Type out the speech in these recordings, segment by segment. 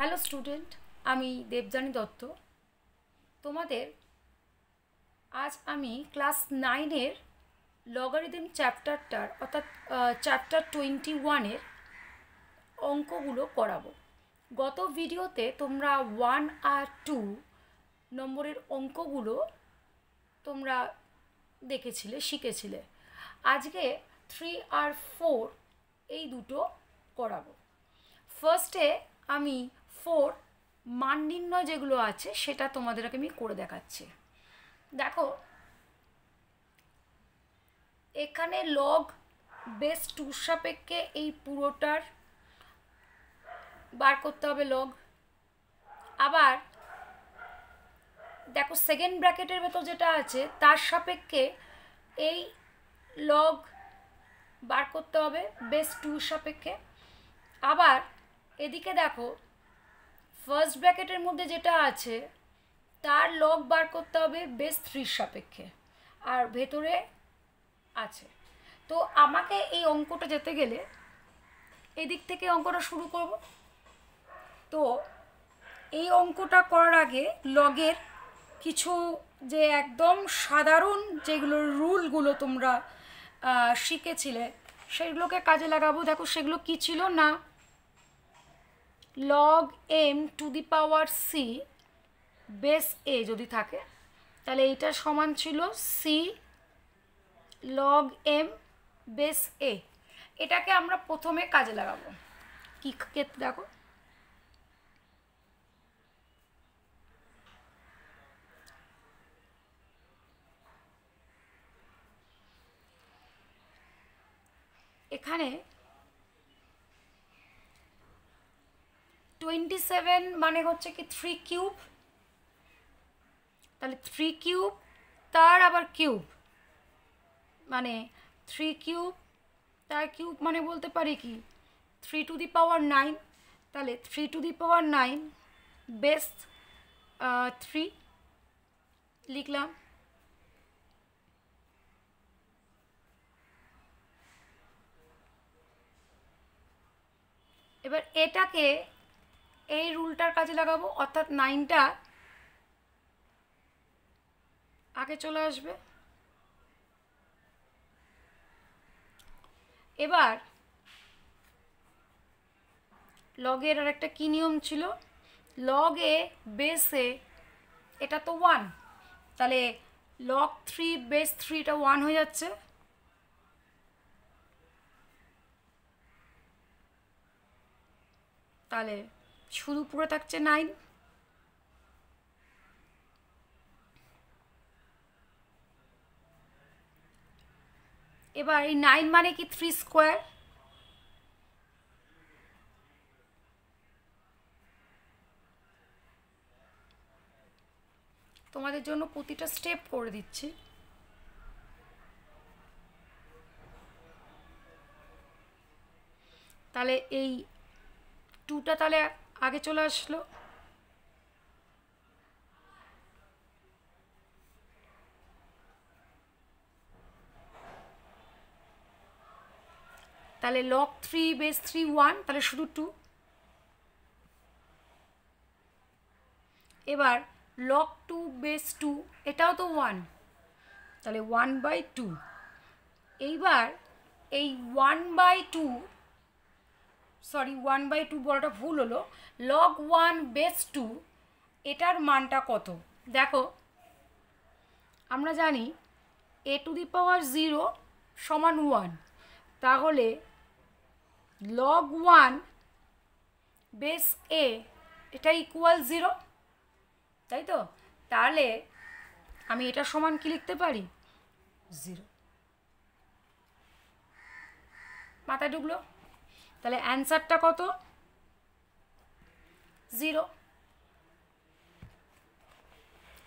Hello student, আমি দেবযানী দত্ত। তোমাদের আজ আমি ক্লাস 9-এর লগারিদম চ্যাপ্টারটার অর্থাৎ চ্যাপ্টার 21-এর অঙ্কগুলো করাবো। গত ভিডিওতে তোমরা 1 আর 2 নম্বরের অঙ্কগুলো তোমরা দেখেছিলে, শিখেছিলে। আজকে 3 আর 4 এই দুটো করাবো। ফার্স্টে আমি 4 মান নির্ণয় যেগুলো আছে সেটা তোমাদেরকে আমি করে দেখাচ্ছি। দেখো, এখানে লগ বেস 2 সাপেক্ষে এই পুরোটার বার করতে হবে লগ। আবার দেখো, সেকেন্ড ব্র্যাকেটের ভেতর যেটা আছে তার সাপেক্ষে এই লগ বার করতে হবে বেস 2 সাপেক্ষে। আবার এদিকে দেখো, ফার্স্ট ব্র্যাকেটের মধ্যে যেটা আছে তার লগ বার করতে হবে বেস 3 সাপেক্ষে, আর ভেতরে আছে। তো আমাকে এই অঙ্কটা যেতে গেলে এদিক থেকে অঙ্কটা শুরু করব। তো এই অঙ্কটা করার আগে লগের কিছু যে একদম সাধারণ যেগুলো রুলগুলো তোমরা শিখেছিলে সেগুলোকে কাজে লাগাবো। দেখো, সেগুলো কি ছিল না, log m to the power c base এ যদি থাকে তাহলে এইটা সমান ছিল সি লগ এম বেস এ। এটাকে আমরা প্রথমে কাজে লাগাবো। কি ক্ষেত্রে দেখো, এখানে 27 মানে হচ্ছে কি 3 কিউব, তাহলে 3 কিউব তার আবার কিউব মানে 3 কিউব তার কিউব মানে বলতে পারি কি 3 টু দি পাওয়ার 9। তাহলে 3 টু দি পাওয়ার 9 বেস 3 লিখলাম। এবার এটাকে এই রুলটার কাজে লাগাবো, অর্থাৎ 9টা আগে চলে আসবে। এবার লগের আর একটা কী নিয়ম ছিল, লগ এ বেসে এটা তো 1, তাহলে লগ 3 বেস 3টা 1 হয়ে যাচ্ছে। তাহলে শুধু পুরো থাকছে 9। এবার এই 9 মানে কি 3 স্কোয়ার, তোমাদের জন্য প্রতিটা স্টেপ করে দিচ্ছি। তাহলে এই 2টা তাহলে আগে চলে আসলো। তাহলে লগ 3 বেস 3 1, তাহলে শুধু 2। এবার লগ 2 বেস 2 এটাও তো 1, তাহলে 1/2। এইবার এই 1/2 সরি 1/2 বলাটা ভুল হলো, লগ 1 বেস 2 এটার মানটা কত? দেখো, আমরা জানি এ টু দি পাওয়ার 0 সমান 1, তাহলে লগ 1 বেস এ এটা ইকুয়াল 0, তাই তো? তাহলে আমি এটা সমান কি লিখতে পারি? 0। মাথায় ঢুকলো? তাহলে অ্যান্সারটা কত? 0।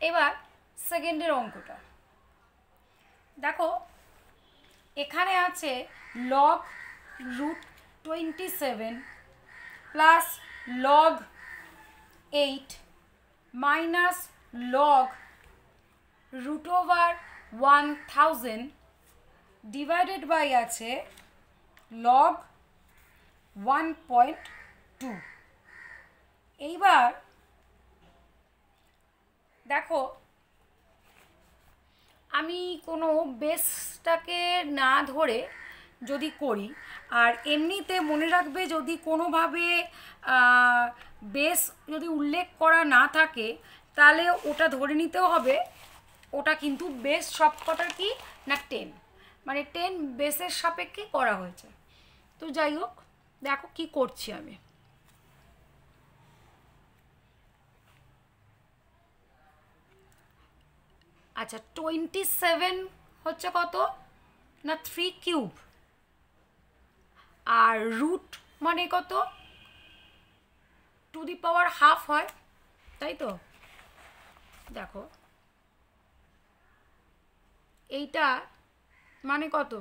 এবার সেকেন্ডের অঙ্কটা দেখো, এখানে আছে log root 27 plus log 8 minus log root over 1000 divided by আছে লগ 1.2। এই এইবার দেখো আমি কোনো বেসটাকে না ধরে যদি করি, আর এমনিতে মনে রাখবে যদি কোনোভাবে বেস যদি উল্লেখ করা না থাকে তাহলে ওটা ধরে নিতেও হবে ওটা কিন্তু বেস সবকটার কি না 10, মানে 10 বেসের সাপেক্ষে করা হয়েছে। তো যাই হোক দেখো কি করছি আমি। আচ্ছা 27 হচ্ছে কত না 3 কিউব, আর রুট মানে কত টু দি পাওয়ার হাফ হয়, তাই তো? দেখো এইটা মানে কত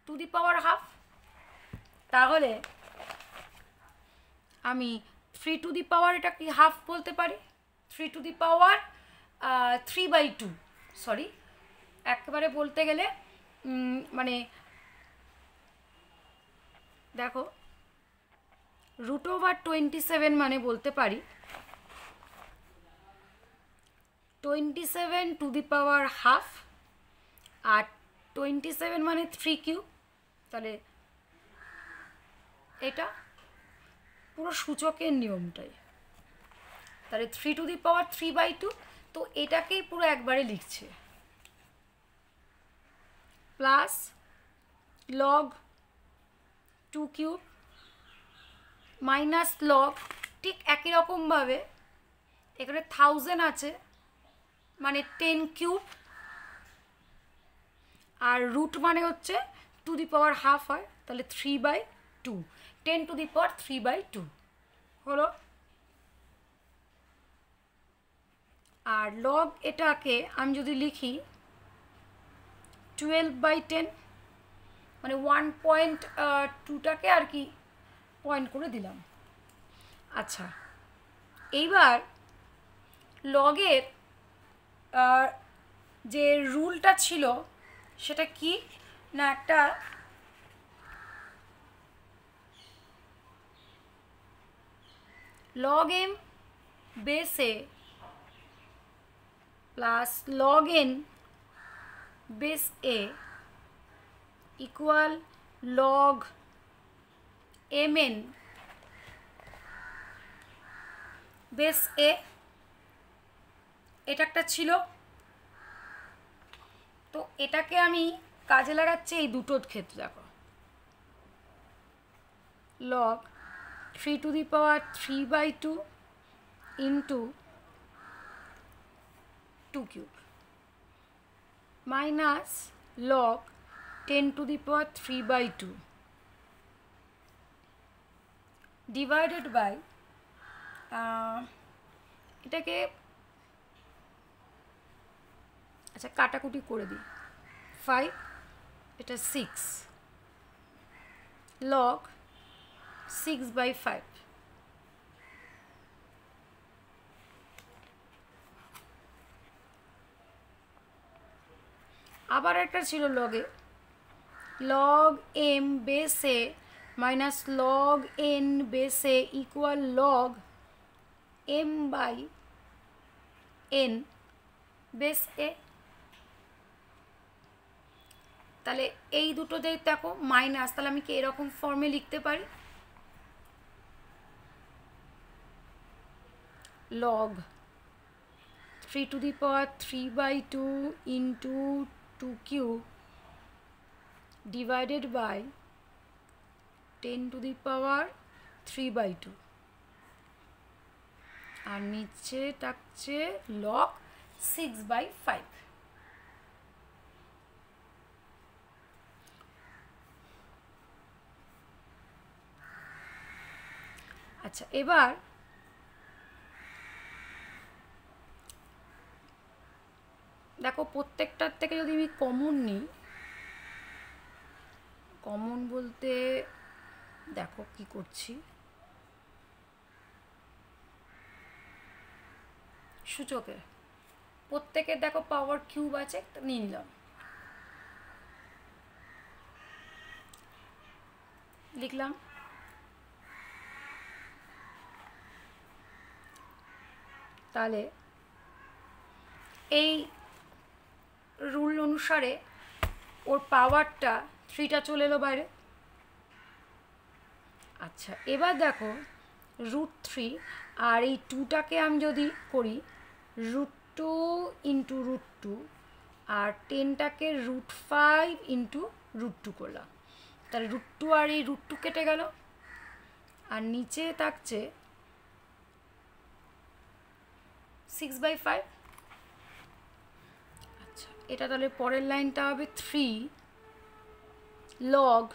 টু দি পাওয়ার হাফ, তাহলে আমি 3 টু দি পাওয়ার এটা কি হাফ বলতে পারি, 3 টু দি পাওয়ার 3/2, সরি একেবারে বলতে গেলে মানে দেখো রুট ওভার 27 মানে বলতে পারি 27 টু দি পাওয়ার হাফ, আর 27 মানে 3 কিউব, তাহলে এটা পুরো সূচকের নিয়মটাই, তাহলে 3 টু দি পাওয়ার 3/2, তো এটাকেই পুরো একবারে লিখছে plus log 2 cube minus log, ঠিক একই রকমভাবে এখানে 1000 আছে মানে 10 কিউব, আর রুট মানে হচ্ছে টু দি পাওয়ার হাফ হয়, তাহলে 3/2, 10 টু দি পাওয়ার 3/2 হলো। আর লগ এটাকে আমি যদি লিখি 12/10, মানে 1.2টাকে আর কি পয়েন্ট করে দিলাম। আচ্ছা এইবার লগের যে রুলটা ছিল সেটা কি না একটা log m base a plus log n base a equal log mn base a, এটা একটা ছিল। তো এটাকে আমি কাজে লাগাচ্ছি এই দুটোর ক্ষেত্রে, দেখো log 3 to the power 3/2 into 2 cube minus log 10 to the power 3/2 by বাই এটাকে আচ্ছা কাটাকুটি করে দিই 5, এটা 6 log 6/5, আবার একটা ছিল লগে log m base a minus log n base a equal log m/n base a, তাহলে এই দুটোতে দেখো মাইনাস, তাহলে আমি কি এরকম ফর্মে লিখতে পারি log 3 to the power 3/2 into 2 cube divided by 10 to the power 3/2, আর নিচে থাকছে log 6/5। আচ্ছা এবার দেখো প্রত্যেকটার থেকে যদি আমি কমন নিই, কমন বলতে দেখো কি করছি, সূচকের প্রত্যেকের দেখো পাওয়ার কিউব আছে, নিয়ে নিলাম, লিখলাম তাহলে এই রুল অনুসারে ওর পাওয়ারটা 3টা চলে এলো বাইরে। আচ্ছা, এবার দেখো √3 আর এই 2টাকে আমি যদি করি √2 ইন্টু √2 আর 10টাকে √5 ইন্টু √2 করলাম, তাহলে √2 আর এই √2 কেটে গেল, আর নিচে থাকছে 6/5। আচ্ছা, এটা তাহলে পরের লাইনটা হবে 3 log,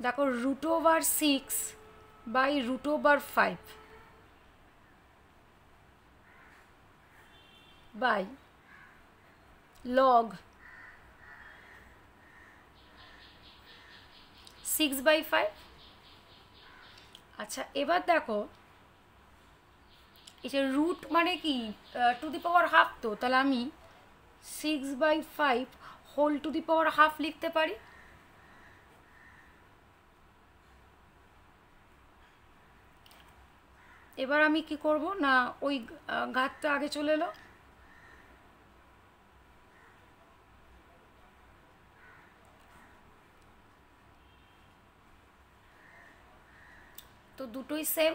দেখো √6 বাই √5 বাই log 6/5। আচ্ছা, এবার দেখো এই যে রুট মানে কি টু দি পাওয়ার হাফ, তো তাহলে আমি 6/5 whole to the power half লিখতে পারি। এবার আমি কি করব না, ওই ঘাতটা আগে চলে এলো, তো দুটোই সেম,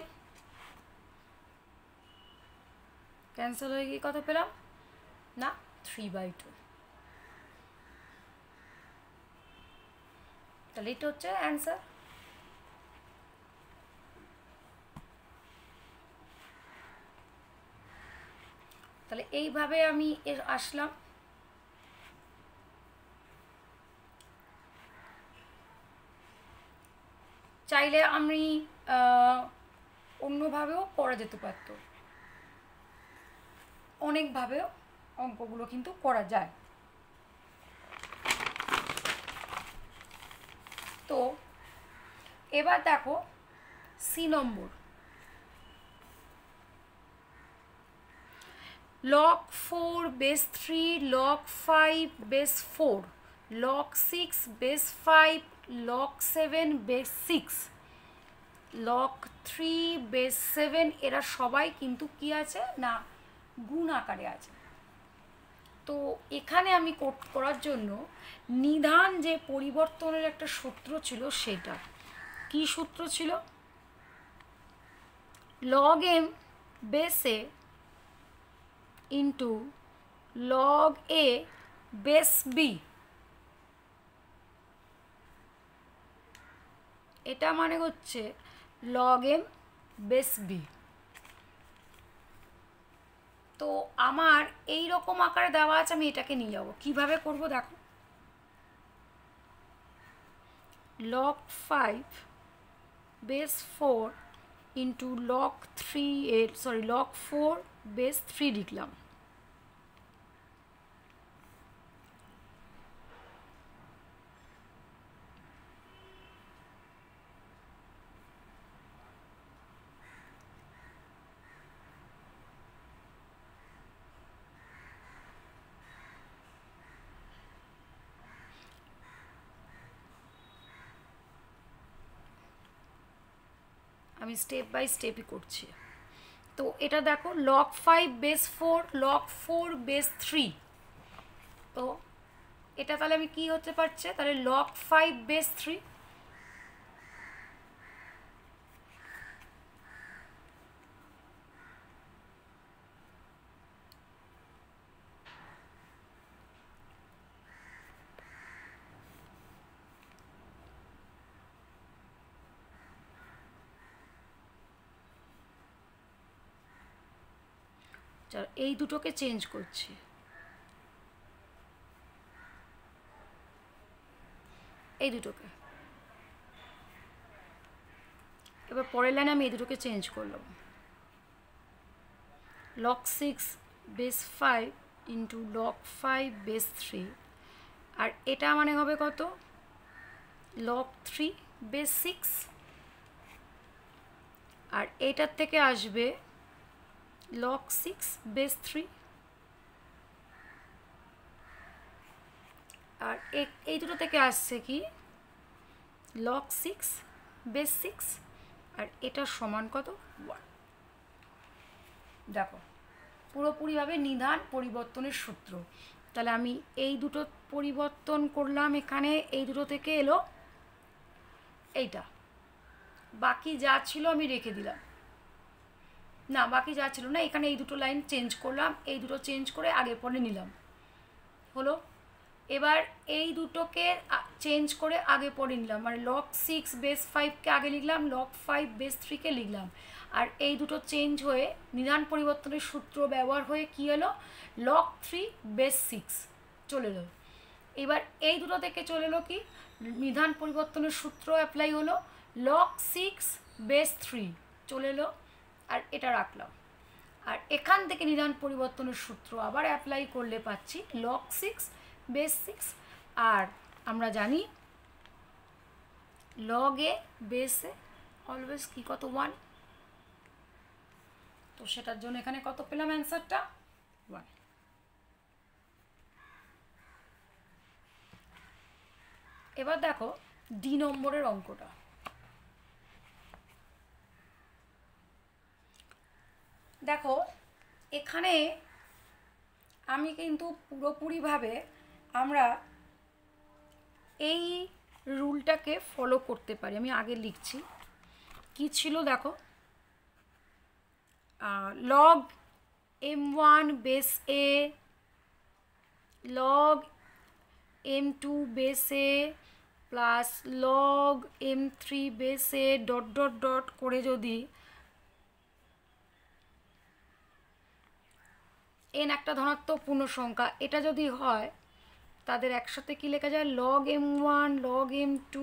ক্যান্সেল হয়ে গিয়ে কত পেলাম না 3/2। তাহলে এটা হচ্ছে অ্যান্সার। তাহলে এইভাবে আমি আসলাম। চাইলে আমি অন্যভাবেও করা যেতে পারত, অনেকভাবেও অঙ্কগুলো কিন্তু করা যায়। তো এবার দেখো সি নম্বর, log 4 base 3 log 5 base 4 log 6 base 5 log 7 base 6 log 3 base 7, এরা সবাই কিন্তু কি আছে না গুণ আকারে আছে। তো এখানে আমি করার জন্য নিধান যে পরিবর্তনের একটা সূত্র ছিল, সেটা কি সূত্র ছিল, log m base a into log a base b, এটা মানে হচ্ছে log m base b। তো আমার এই রকম আকারে দেওয়া আছে, আমি এটাকে নিয়ে যাব, কিভাবে করব দেখো, log 5 base 4 into log 4 base 3 লিখলাম। আমি স্টেপ বাই স্টেপই করছি। তো এটা দেখো log 5 base 4 log 4 base 3, তো এটা তাহলে আমি কি হতে পারছে, তাহলে log 5 base 3, এই দুটোকে চেঞ্জ করছি, এই দুটোকে। এবার পরের লাইনে আমি এই দুটোকে চেঞ্জ করলাম, log 6 base 5 into log 5 base 3, আর এটা মানে হবে কত, log 3 base 6, আর এটার থেকে আসবে log 6 base 3, আর এই দুটো থেকে আসছে কি log 6 base 6, আর এটা সমান কত 1। দেখো পুরোপুরিভাবে নিধান পরিবর্তনের সূত্র। তাহলে আমি এই দুটো পরিবর্তন করলাম, এখানে এই দুটো থেকে এলো এইটা, বাকি যা ছিল আমি রেখে দিলাম, না বাকি যা ছিল না, এখানে এই দুটো লাইন চেঞ্জ করলাম, এই দুটো চেঞ্জ করে আগে পরে নিলাম, হলো। এবার এই দুটোকে চেঞ্জ করে আগে পরে নিলাম, মানে log 6 বেস 5কে আগে লিখলাম, log 5 বেস 3কে লিখলাম, আর এই দুটো চেঞ্জ হয়ে নিধান পরিবর্তনের সূত্র ব্যবহার হয়ে কী হলো, log 3 বেস 6 চলে এলো। এবার এই দুটো থেকে চলে এলো কি, নিধান পরিবর্তনের সূত্র অ্যাপ্লাই হলো, log 6 বেস 3 চলে এলো, আর এটা রাখলাম। আর এখান থেকে নিধান পরিবর্তনের সূত্র আবার অ্যাপ্লাই করলে পাচ্ছি log 6 বেস 6, আর আমরা জানি log এ বেসে অলওয়েজ কি কত 1, তো সেটার জন্য এখানে কত পেলাম অ্যান্সারটা 1। এবার দেখো ডি নম্বরের অঙ্কটা। দেখো এখানে আমি কিন্তু পুরোপুরিভাবে আমরা এই রুলটাকে ফলো করতে পারি। আমি আগে লিখছি কি ছিল, দেখো log m1 base a log m2 base a plus log m3 base a dot dot dot করে যদি n একটা ধনাত্মক পূর্ণ সংখ্যা, এটা যদি হয় তাদের একসাথে কি লেখা যায়, log m1 log m2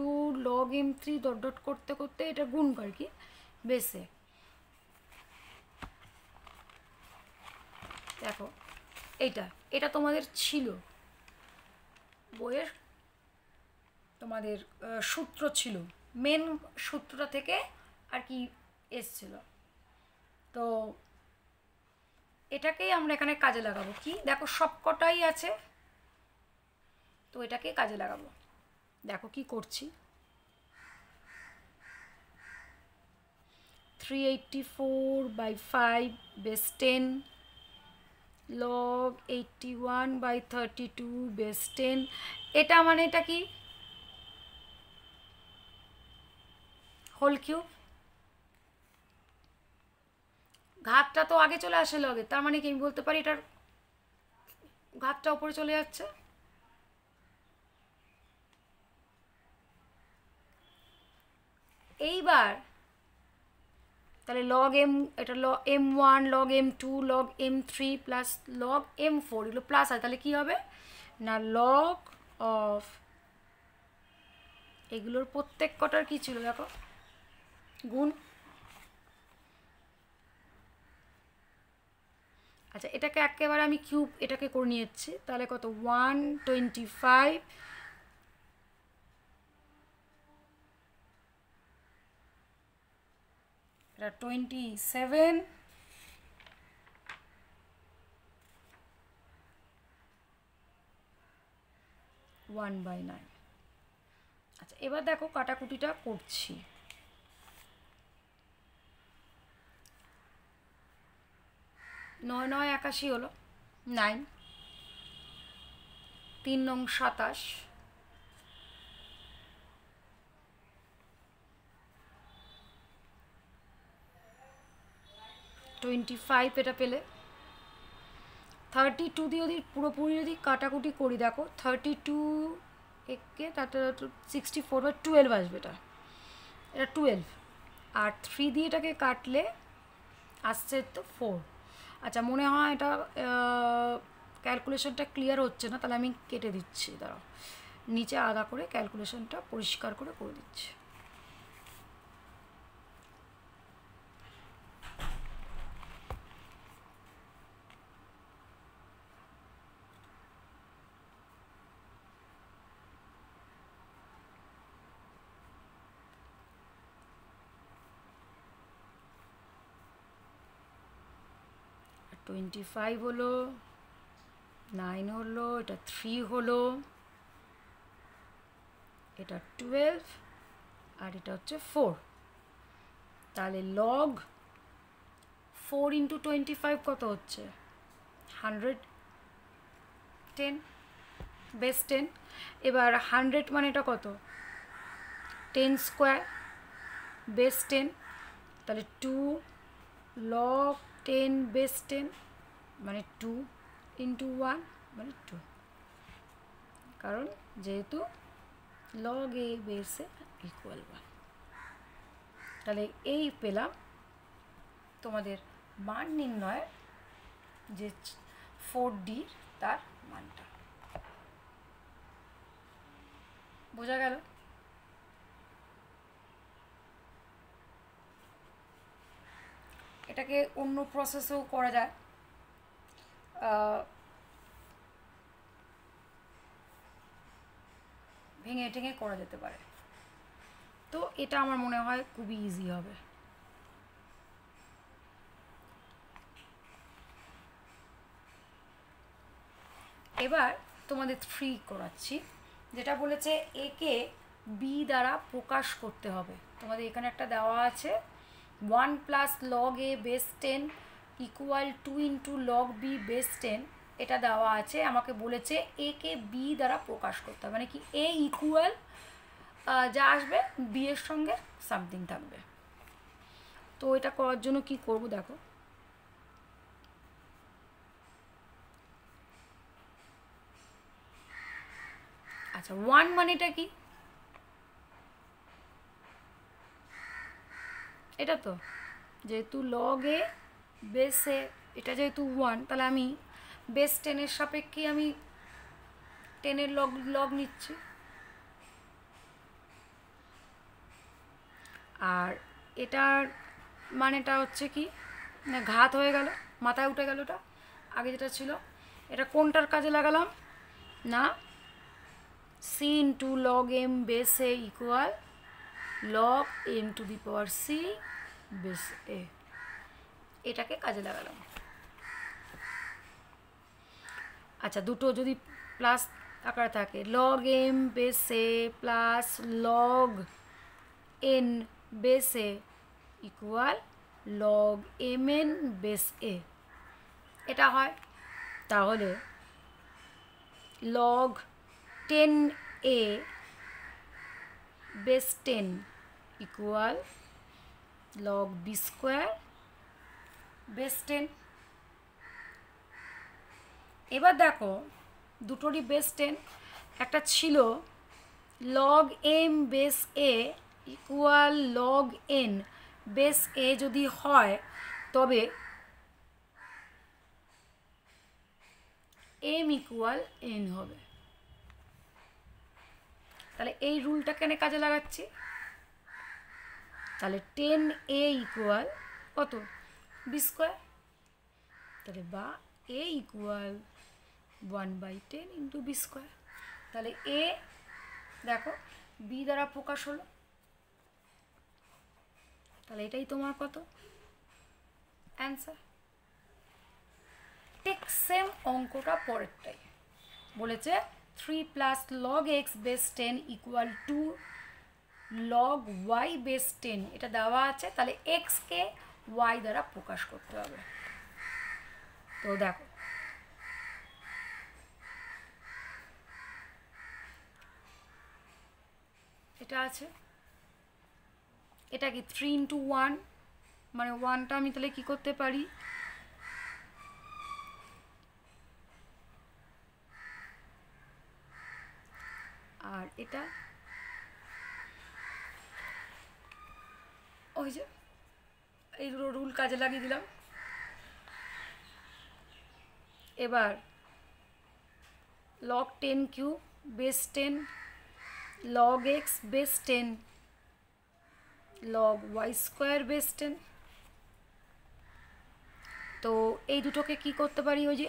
log m3 dot dot করতে করতে এটা গুণ করে কি বেসে। দেখো এটা তোমাদের ছিল বইয়ের, তোমাদের সূত্র ছিল, মেন সূত্রটা থেকে আর কি এসছিল। তো এটাকেই আমরা এখানে কাজে লাগাবো, কি দেখো সবকটাই আছে, তো এটাকে কাজে লাগাবো। দেখো কি করছি, 384/5 বেস 10 log 81/32 বেস 10, এটা মানে এটা কি হোল কিউব, ঘাতটা তো আগে চলে আসে লগে, তার মানে কি আমি বলতে পারি এটার ঘাতটা উপরে চলে যাচ্ছে। এইবার তাহলে log m, এটা m1 log m2 log m3 plus log m4 এগুলো প্লাস আছে, তাহলে কি হবে না log অফ এগুলোর প্রত্যেক কটার কি ছিল দেখো গুণ। আচ্ছা এটাকে একেবারে আমি কিউব এটাকে করে নিয়েছি, তাহলে কত 125 এটা 27 1/9। আচ্ছা এবার দেখো কাটাকুটিটা করছি, 9 9 81 হলো 9, 3 9 27, 25 এটা পেলে। 32 দিয়ে যদি পুরোপুরি যদি কাটাকুটি করি, দেখো 32 একে তাতে 64/12 আসবে, এটা 12, আর 3 দিয়ে এটাকে কাটলে আসছে তো 4। আচ্ছা মনে হয় এটা ক্যালকুলেশনটা ক্লিয়ার হচ্ছে না, তাহলে আমি কেটে দিচ্ছি, দাঁড়াও নিচে আলাদা করে ক্যালকুলেশনটা পরিষ্কার করে দিচ্ছি। আর 25 হলো, 9 হলো, এটা 3 হলো, এটা 12, আর এটা হচ্ছে 4, তাহলে log 4 × 25 কত হচ্ছে 110 বেস 10। এবার 100 মানে এটা কত 10 স্কোয়ার বেস 10, তাহলে 2 log 10 বেস 10 মানে 2 × 1 মানে 2, কারণ যেহেতু log a বেসে ইকুয়াল 1। তাহলে এই পেলাম তোমাদের মান নির্ণয়ের যে 4D তার মানটা। বোঝা গেল? এটাকে অন্য প্রসেসেও করা যায়, ভেঙে টেঙে করা যেতে পারে। তো এটা আমার মনে হয় খুবই ইজি হবে। এবার তোমাদের 3 করাচ্ছি, যেটা বলেছে একে বি দ্বারা প্রকাশ করতে হবে। তোমাদের এখানে একটা দেওয়া আছে 1 + log a base 10 = 2 × log b base 10, এটা দেওয়া আছে। আমাকে বলেছে একে বি দ্বারা প্রকাশ করতে হবে, মানে কি এ ইকুয়াল যা আসবে বি এর সঙ্গে সামথিং থাকবে। তো এটা করার জন্য কি করব দেখো, আচ্ছা 1 মানেটা কি, এটা তো যেহেতু log a বেস এ, এটা যেহেতু 1, তাহলে আমি বেস 10 এর সাপেক্ষে আমি 10 এর লগ নিচ্ছি। আর এটার মানেটা হচ্ছে কি না ঘাত হয়ে গেল, মাথায় উঠে গেল। ওটা আগে যেটা ছিল, এটা কোনটার কাজে লাগালাম না c × log m base a equal log m⁻c base a, এটাকে কাজে লাগালাম। আচ্ছা দুটো যদি প্লাস আকারে থাকে, log m base a plus log n base a equal log mn base a, এটা হয়। তাহলে log 10a base 10 equal log b² base 10। এবার দেখো দুটোরই বেস 10, একটা ছিল log m base a equal log n base a যদি হয় তবে m ইকুয়াল n হবে। তাহলে এই রুলটা কেন কাজে লাগাচ্ছি, তাহলে 10a ইকুয়াল কত b², তাহলে বা a ইকুয়াল 1/10 × b²। তাহলে a দেখো b দ্বারা প্রকাশ হলো, তাহলে এটাই তোমার কত অ্যান্সার। ঠিক সেম অঙ্কটা পরেরটাই বলেছে 3 + log x base 10 equal 2 log y base 10, এটা দেওয়া আছে। তাহলে x কে y দ্বারা প্রকাশ করতে হবে। তো দেখো এটা আছে, এটা কি 3 × 1 মানে 1টা আমি তাহলে কি করতে পারি, আর এটা ওই যে এই রুল কাজে লাগিয়ে দিলাম। এবার log 10³ base 10 log x base 10 log y² base 10, তো এই দুটোকে কি করতে পারি, ওই যে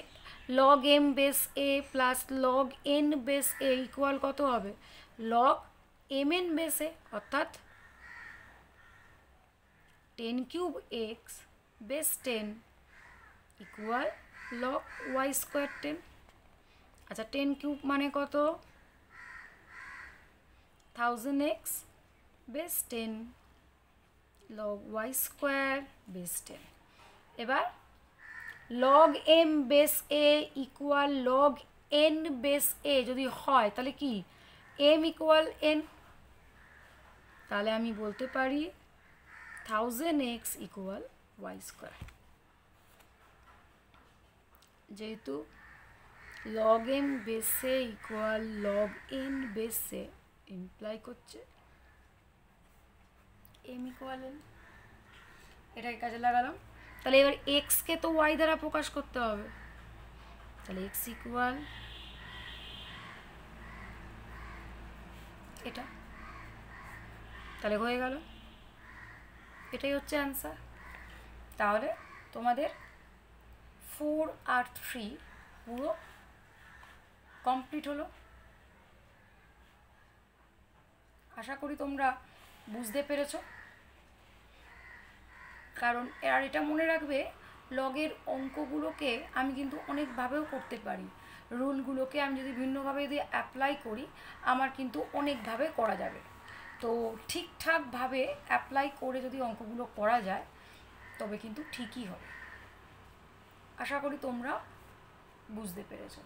log m base a plus log n base a equal কত হবে log mn বেস a, অর্থাৎ 10³ x base 10 equal log y² 10। আচ্ছা 10³ মানে কত 1000x base 10 log y² base 10, এবার লগ এম বেস এ ইকুয়াল লগ এন বেস এ যদি হয় তাহলে কি এম ইকুয়াল এন, তাহলে আমি বলতে পারি 1000x ইকুয়াল ওয়াই স্কোয়ার। যেহেতু লগ এম বেসে ইকুয়াল লগ এন বেসে ইমপ্লাই করছে এম ইকুয়াল এন, এটাকে কাজে লাগালাম। তাহলে এবার এক্সকে তো ওয়াই দ্বারা প্রকাশ করতে হবে, তাহলে এক্স ইকুয়াল এটা, তাহলে হয়ে গেল, এটাই হচ্ছে অ্যান্সার। তাহলে তোমাদের 4 আর 3 পুরো কমপ্লিট হলো। আশা করি তোমরা বুঝতে পেরেছো। কারণ আর এটা মনে রাখবে, লগের অঙ্কগুলোকে আমি কিন্তু অনেকভাবেও করতে পারি, রুলগুলোকে আমি যদি ভিন্নভাবে যদি অ্যাপ্লাই করি আমার কিন্তু অনেকভাবে করা যাবে। তো ঠিকঠাকভাবে অ্যাপ্লাই করে যদি অঙ্কগুলো করা যায় তবে কিন্তু ঠিকই হবে। আশা করি তোমরা বুঝতে পেরেছো।